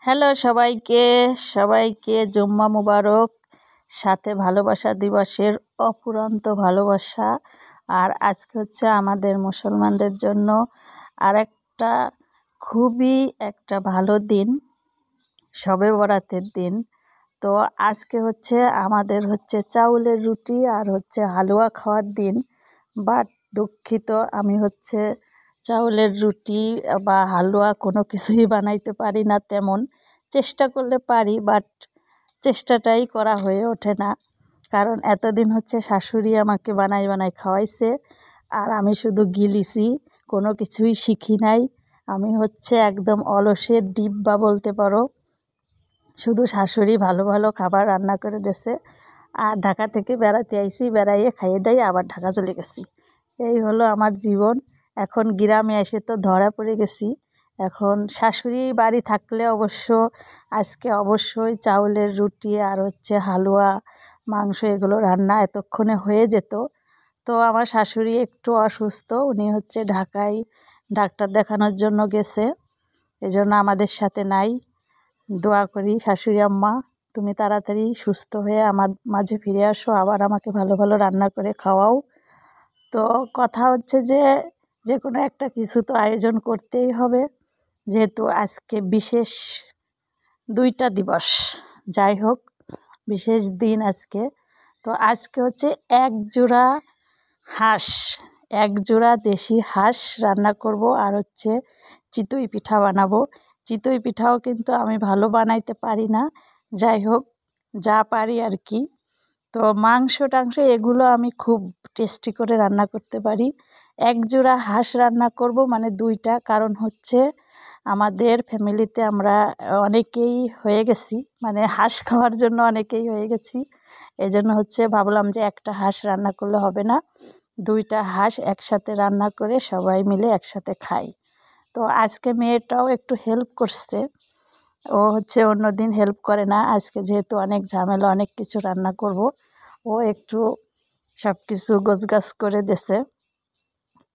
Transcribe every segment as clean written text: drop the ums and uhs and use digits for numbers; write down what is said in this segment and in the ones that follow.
Hello সবাইকে সবাইকে জুম্মা মুবারক। সাথে ভালোবাসা দিবসের অফুরন্ত ভালোবাসা। আর আজকে হচ্ছে আমাদের মুসলমানদের জন্য আরেকটা খুবই একটা ভালো দিন, শবে বরাতের দিন। তো আজকে হচ্ছে আমাদের হচ্ছে চাউলের রুটি আর হচ্ছে হালুয়া খাওয়ার দিন। বাট দুঃখিত, আমি হচ্ছে চাউলের রুটি বা হালুয়া কোনো কিছুই বানাইতে পারি না তেমন। চেষ্টা করলে পারি, বাট চেষ্টাটাই করা হয়ে ওঠে না। কারণ এতদিন হচ্ছে শাশুড়ি আমাকে বানাই বানাই খাওয়াইছে, আর আমি শুধু গিলিছি, কোনো কিছুই শিখি নাই। আমি হচ্ছে একদম অলসের ডিব্বা বলতে পারো। শুধু শাশুড়ি ভালো ভালো খাবার রান্না করে দিয়েছে, আর ঢাকা থেকে বেড়াতে আইছি, বেড়াইয়ে খাইয়ে দেয় আবার ঢাকা চলে গেছি। এই হলো আমার জীবন। এখন গ্রামে এসে তো ধরা পড়ে গেছি। এখন শাশুড়ি বাড়ি থাকলে অবশ্য আজকে অবশ্যই চাউলের রুটি আর হচ্ছে হালুয়া, মাংস এগুলো রান্না এতক্ষণে হয়ে যেত। তো আমার শাশুড়ি একটু অসুস্থ, উনি হচ্ছে ঢাকায় ডাক্তার দেখানোর জন্য গেছে, এজন্য আমাদের সাথে নাই। দোয়া করি শাশুড়ি আম্মা, তুমি তাড়াতাড়ি সুস্থ হয়ে আমার মাঝে ফিরে আসো, আবার আমাকে ভালো ভালো রান্না করে খাওয়াও। তো কথা হচ্ছে যে কোনো একটা কিছু তো আয়োজন করতেই হবে, যেহেতু আজকে বিশেষ দুইটা দিবস। যাই হোক, বিশেষ দিন আজকে। তো আজকে হচ্ছে এক জোড়া দেশি হাঁস রান্না করব, আর হচ্ছে চিতই পিঠা বানাবো। চিতই পিঠাও কিন্তু আমি ভালো বানাইতে পারি না, যাই হোক যা পারি আর কি। তো মাংস টাংস এগুলো আমি খুব টেস্টি করে রান্না করতে পারি। এক জোড়া হাঁস রান্না করব, মানে দুইটা, কারণ হচ্ছে আমাদের ফ্যামিলিতে আমরা অনেকেই হয়ে গেছি, মানে হাঁস খাওয়ার জন্য অনেকেই হয়ে গেছি। এজন্য হচ্ছে ভাবলাম যে একটা হাঁস রান্না করলে হবে না, দুইটা হাঁস একসাথে রান্না করে সবাই মিলে একসাথে খাই। তো আজকে মেয়েটাও একটু হেল্প করছে, ও হচ্ছে অন্য দিন হেল্প করে না, আজকে যেহেতু অনেক ঝামেলা, অনেক কিছু রান্না করব, ও একটু সব কিছু গোছগাছ করে দিছে।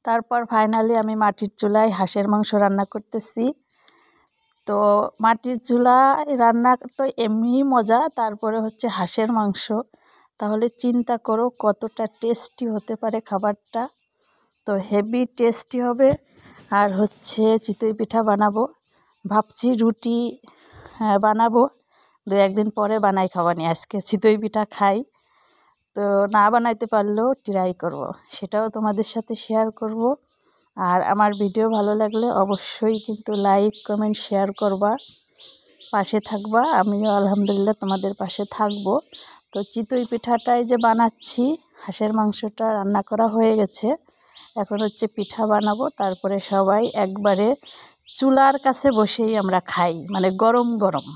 তারপর ফাইনালি আমি মাটির চুলায় হাঁসের মাংস রান্না করতেছি। তো মাটির চুলায় রান্না তো এমনিই মজা, তারপরে হচ্ছে হাঁসের মাংস, তাহলে চিন্তা করো কতটা টেস্টি হতে পারে খাবারটা। তো হেভি টেস্টি হবে। আর হচ্ছে চিতই পিঠা বানাবো, ভাবছি রুটি বানাবো, দু একদিন পরে বানাই খাওয়ানি। আজকে চিতই পিঠা খাই, তো না বানাইতে পারলেও ট্রাই করব, সেটাও তোমাদের সাথে শেয়ার করব। আর আমার ভিডিও ভালো লাগলে অবশ্যই কিন্তু লাইক কমেন্ট শেয়ার করবা, পাশে থাকবা। আমিও আলহামদুলিল্লাহ তোমাদের পাশে থাকবো। তো চিতই পিঠাটাই যে বানাচ্ছি, হাঁসের মাংসটা রান্না করা হয়ে গেছে, এখন হচ্ছে পিঠা বানাবো, তারপরে সবাই একবারে চুলার কাছে বসেই আমরা খাই, মানে গরম গরম।